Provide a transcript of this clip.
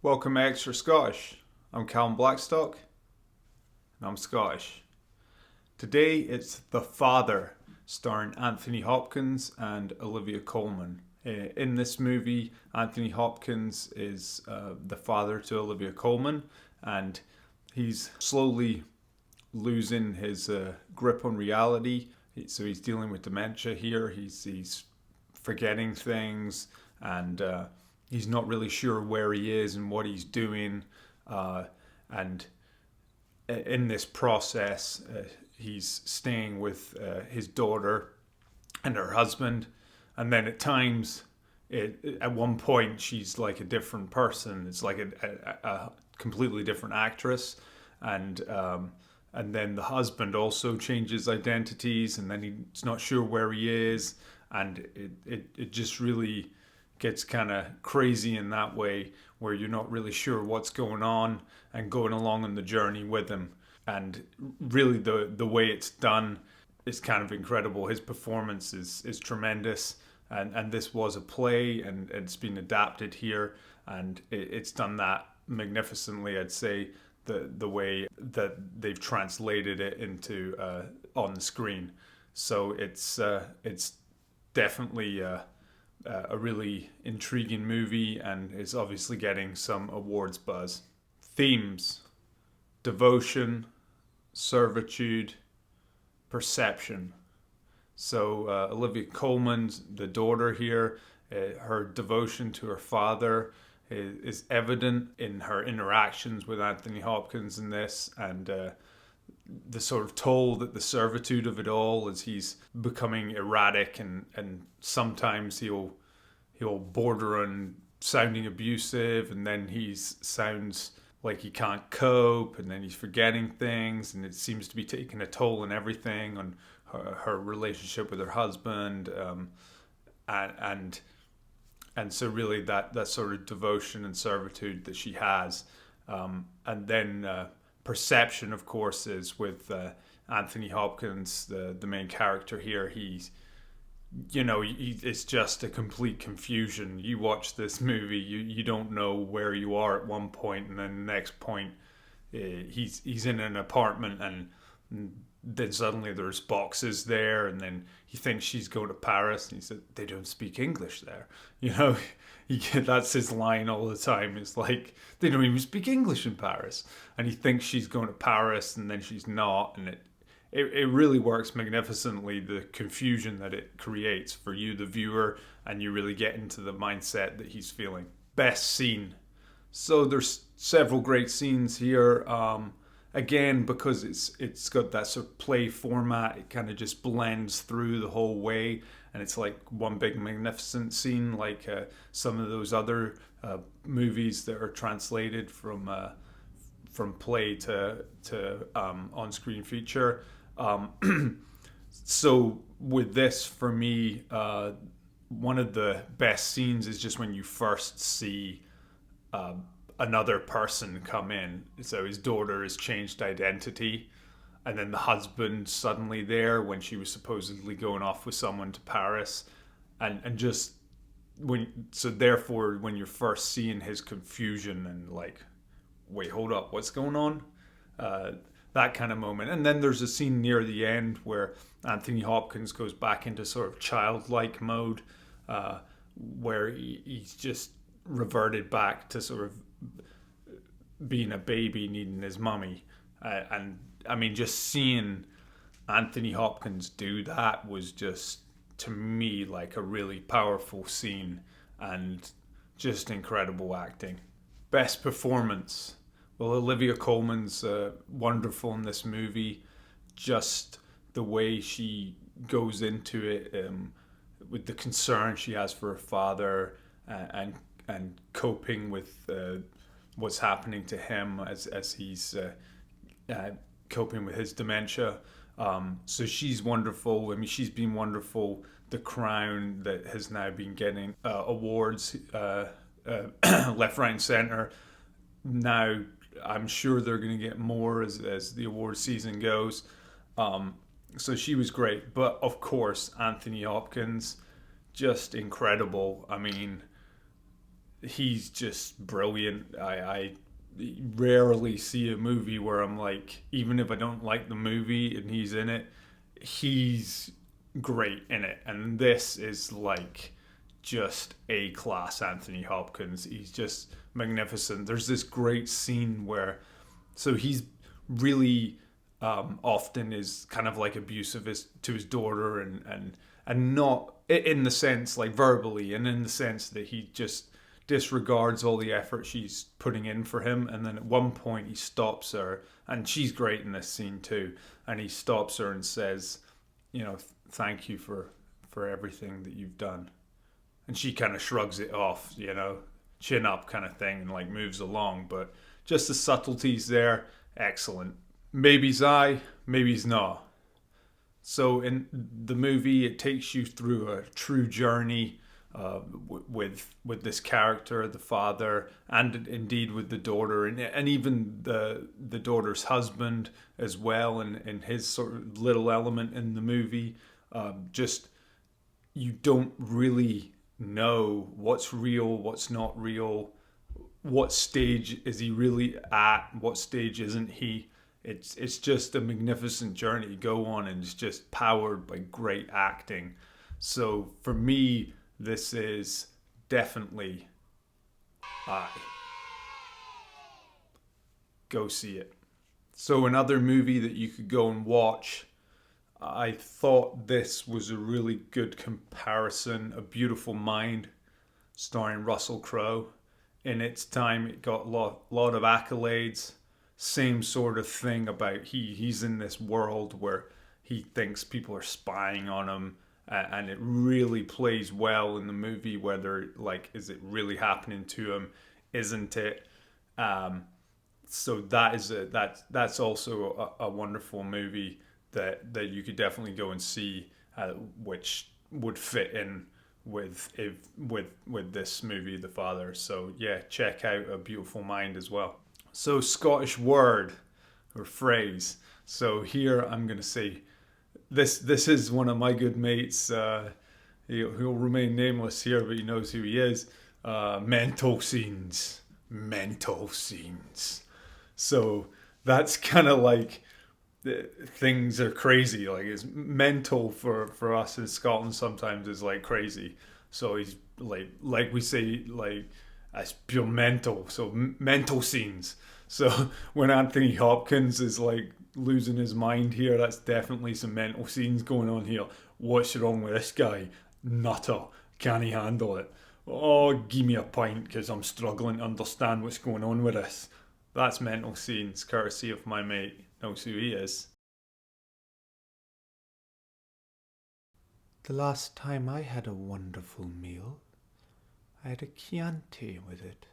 Welcome to Extra Scottish. I'm Callum Blackstock, and I'm Scottish. Today it's The Father, starring Anthony Hopkins and Olivia Colman. In this movie, Anthony Hopkins is the father to Olivia Colman, and he's slowly losing his grip on reality. So he's dealing with dementia here. He's forgetting things, and he's not really sure where he is and what he's doing. And in this process, he's staying with his daughter and her husband. And then at times, at one point, she's like a different person. It's like a completely different actress. And then the husband also changes identities, and then he's not sure where he is. And it just really gets kind of crazy in that way, where you're not really sure what's going on and going along on the journey with him. And really the way it's done is kind of incredible. His performance is tremendous, and this was a play, and it's been adapted here, and it's done that magnificently, I'd say, the way that they've translated it into on the screen. So it's definitely a really intriguing movie, and is obviously getting some awards buzz. Themes: devotion, servitude, perception. So Olivia Colman's the daughter here. Her devotion to her father is evident in her interactions with Anthony Hopkins in this, and the sort of toll that the servitude of it all, as he's becoming erratic, and sometimes he'll border on sounding abusive, and then he sounds like he can't cope, and then he's forgetting things, and it seems to be taking a toll on everything, on her relationship with her husband, and so really that sort of devotion and servitude that she has. And then perception, of course, is with Anthony Hopkins, the main character here. It's just a complete confusion. You watch this movie, you don't know where you are at one point, and then the next point, he's in an apartment, and then suddenly there's boxes there, and then he thinks she's going to Paris, and he said they don't speak English there. That's his line all the time. It's like they don't even speak English in Paris, and he thinks she's going to Paris, and then she's not, and it really works magnificently, the confusion that it creates for you, the viewer, and you really get into the mindset that he's feeling. Best scene. So there's several great scenes here. Again, because it's got that sort of play format, it kind of just blends through the whole way, and it's like one big magnificent scene, like some of those other movies that are translated from play to on-screen feature. So with this, for me, one of the best scenes is just when you first see another person come in. So his daughter has changed identity, and then the husband suddenly there when she was supposedly going off with someone to Paris, and just therefore when you're first seeing his confusion and like, wait, hold up, what's going on? That kind of moment. And then there's a scene near the end where Anthony Hopkins goes back into sort of childlike mode, where he's just reverted back to sort of being a baby needing his mummy. And I mean, just seeing Anthony Hopkins do that was just, to me, like a really powerful scene, and just incredible acting. Best performance. Well, Olivia Colman's wonderful in this movie. Just the way she goes into it, with the concern she has for her father, and coping with what's happening to him as he's coping with his dementia. So she's wonderful. I mean, she's been wonderful. The Crown, that has now been getting awards left, right, and centre. Now I'm sure they're going to get more as the award season goes. So she was great. But of course, Anthony Hopkins, just incredible. I mean, he's just brilliant. I rarely see a movie where I'm like, even if I don't like the movie and he's in it, he's great in it. And this is like just A class Anthony Hopkins. He's just magnificent. There's this great scene where, so he's really often is kind of like abusive to his daughter, and not in the sense like verbally, and in the sense that he just disregards all the effort she's putting in for him. And then at one point he stops her, and she's great in this scene too, and he stops her and says, thank you for everything that you've done. And she kind of shrugs it off, chin up kind of thing, and like moves along. But just the subtleties there, excellent. Maybe he's maybe he's not. So in the movie, it takes you through a true journey with this character, the father, and indeed with the daughter, and even the daughter's husband as well, and his sort of little element in the movie. Just you don't really know what's real, what's not real, what stage is he really at, what stage isn't he. It's just a magnificent journey to go on, and it's just powered by great acting. So for me, this is definitely go see it. So another movie that you could go and watch, I thought this was a really good comparison. A Beautiful Mind, starring Russell Crowe. In its time, it got a lot of accolades. Same sort of thing about he's in this world where he thinks people are spying on him, and it really plays well in the movie. Whether like, is it really happening to him? Isn't it? So that's also a wonderful movie that you could definitely go and see, which would fit in with this movie, The Father. So yeah, check out A Beautiful Mind as well. So Scottish word or phrase. So here I'm going to say this is one of my good mates. He'll remain nameless here, but he knows who he is. Mental scenes. Mental scenes. So that's kind of like, things are crazy. Like, it's mental for us in Scotland sometimes is like crazy. So he's like we say, like, it's pure mental. So mental scenes. So when Anthony Hopkins is like losing his mind here, that's definitely some mental scenes going on here. What's wrong with this guy? Nutter. Can he handle it? Oh, give me a pint because I'm struggling to understand what's going on with this. That's mental scenes, courtesy of my mate. Knows who he is. The last time I had a wonderful meal, I had a Chianti with it.